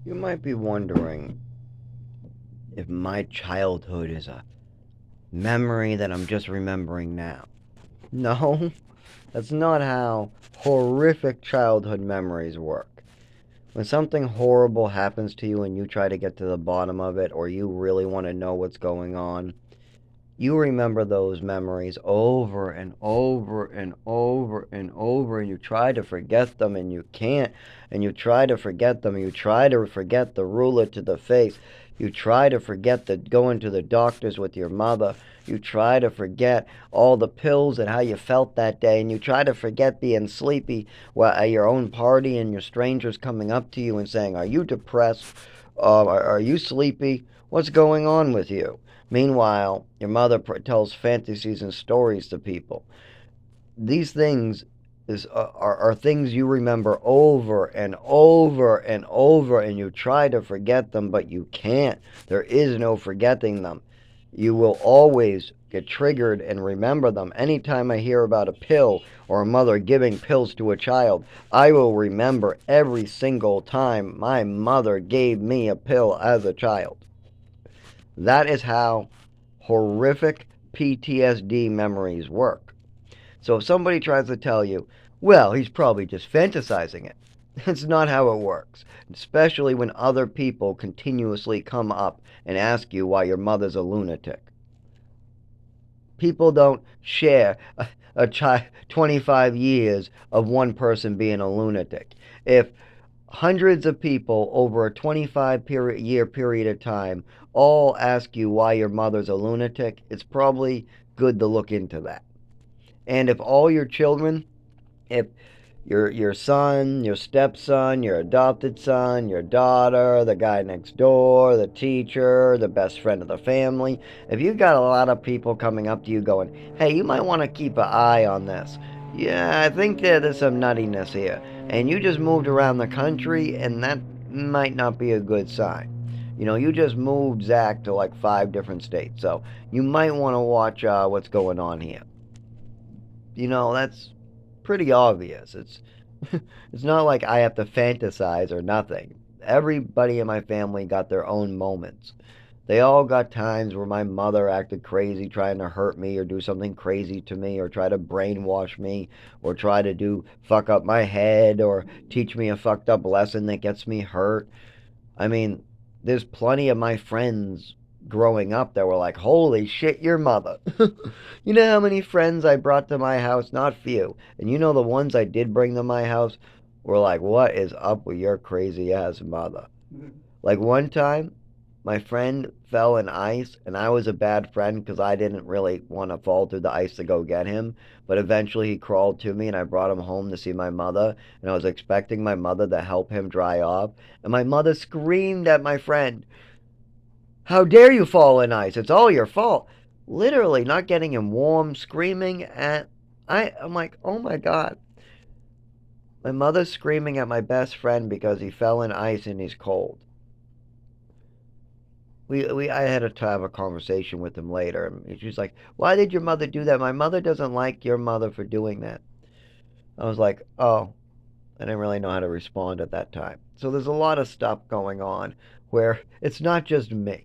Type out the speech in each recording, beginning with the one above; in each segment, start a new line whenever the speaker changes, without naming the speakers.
You might be wondering if my childhood is a memory that I'm just remembering now. No, that's not how horrific childhood memories work. When something horrible happens to you and you try to get to the bottom of it, or you really want to know what's going on, you remember those memories over and over and over and over, and you try to forget them and you can't, and you try to forget them, and you try to forget the ruler to the face, you try to forget the going to the doctors with your mother, you try to forget all the pills and how you felt that day, and you try to forget being sleepy at your own party and your strangers coming up to you and saying, are you depressed? Are you sleepy? What's going on with you? Meanwhile, your mother tells fantasies and stories to people. These things are things you remember over and over and over, and you try to forget them, but you can't. There is no forgetting them. You will always get triggered and remember them. Anytime I hear about a pill or a mother giving pills to a child, I will remember every single time my mother gave me a pill as a child. That is how horrific PTSD memories work. So if somebody tries to tell you, well, he's probably just fantasizing it, it's not how it works. Especially when other people continuously come up and ask you why your mother's a lunatic. People don't share a 25 years of one person being a lunatic. If hundreds of people over a 25-year period of time all ask you why your mother's a lunatic, it's probably good to look into that. And if all your children, if your son, your stepson, your adopted son, your daughter, the guy next door, the teacher, the best friend of the family, if you've got a lot of people coming up to you going, hey, you might want to keep an eye on this. Yeah, I think there's some nuttiness here. And you just moved around the country, and that might not be a good sign. You just moved Zach to like 5 different states, so you might want to watch what's going on here. That's pretty obvious. It's not like I have to fantasize or nothing. Everybody in my family got their own moments. They all got times where my mother acted crazy trying to hurt me or do something crazy to me or try to brainwash me or try to do fuck up my head or teach me a fucked up lesson that gets me hurt. I mean, there's plenty of my friends growing up that were like, holy shit, your mother. You know how many friends I brought to my house? Not few. And the ones I did bring to my house were like, what is up with your crazy ass mother? Like one time, my friend fell in ice, and I was a bad friend because I didn't really want to fall through the ice to go get him. But eventually, he crawled to me, and I brought him home to see my mother. And I was expecting my mother to help him dry off. And my mother screamed at my friend, how dare you fall in ice? It's all your fault. Literally, not getting him warm, screaming at. I'm like, oh my God. My mother's screaming at my best friend because he fell in ice and he's cold. I had to have a conversation with him later. And she's like, why did your mother do that? My mother doesn't like your mother for doing that. I was like, oh, I didn't really know how to respond at that time. So there's a lot of stuff going on where it's not just me.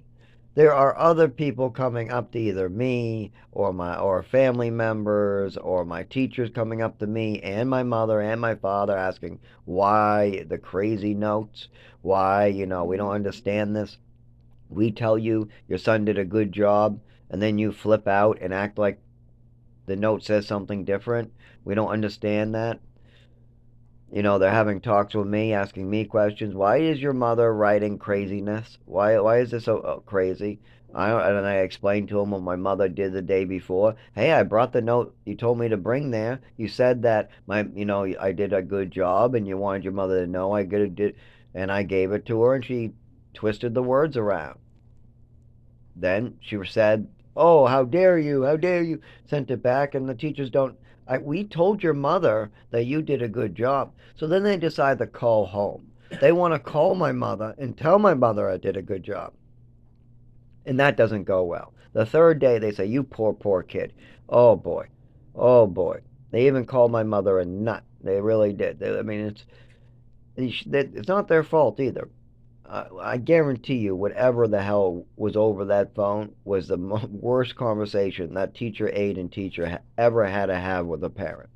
There are other people coming up to either me or family members or my teachers coming up to me and my mother and my father asking why the crazy notes, why, we don't understand this. We tell you your son did a good job, and then you flip out and act like the note says something different. We don't understand that. They're having talks with me, asking me questions. Why is your mother writing craziness? Why is this so crazy? And I explained to him what my mother did the day before. Hey, I brought the note you told me to bring there. You said that I did a good job, and you wanted your mother to know I did, and I gave it to her, and she twisted the words around. Then she said, "Oh, how dare you? How dare you?" Sent it back, and the teachers don't. We told your mother that you did a good job. So then they decide to call home. They want to call my mother and tell my mother I did a good job. And that doesn't go well. The third day, they say, you poor, poor kid. Oh, boy. Oh, boy. They even called my mother a nut. They really did. I mean, it's not their fault either. I guarantee you, whatever the hell was over that phone was the worst conversation that teacher aide and teacher ever had to have with a parent.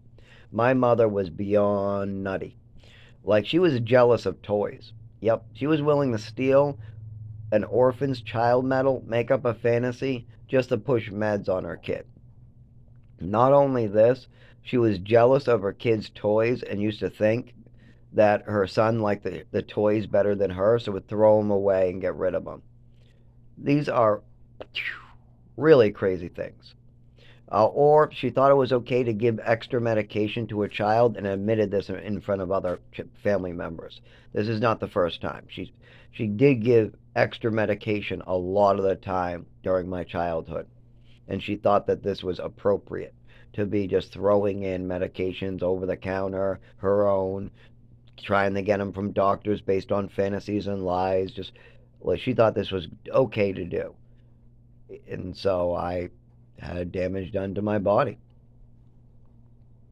My mother was beyond nutty. Like, she was jealous of toys. Yep, she was willing to steal an orphan's child medal, make up a fantasy, just to push meds on her kid. Not only this, she was jealous of her kid's toys and used to think that her son liked the toys better than her, so would throw them away and get rid of them. These are really crazy things. Or she thought it was okay to give extra medication to a child and admitted this in front of other family members. This is not the first time. She did give extra medication a lot of the time during my childhood, and she thought that this was appropriate to be just throwing in medications over the counter, her own, trying to get them from doctors based on fantasies and lies. Just like she thought this was okay to do, and so I had damage done to my body.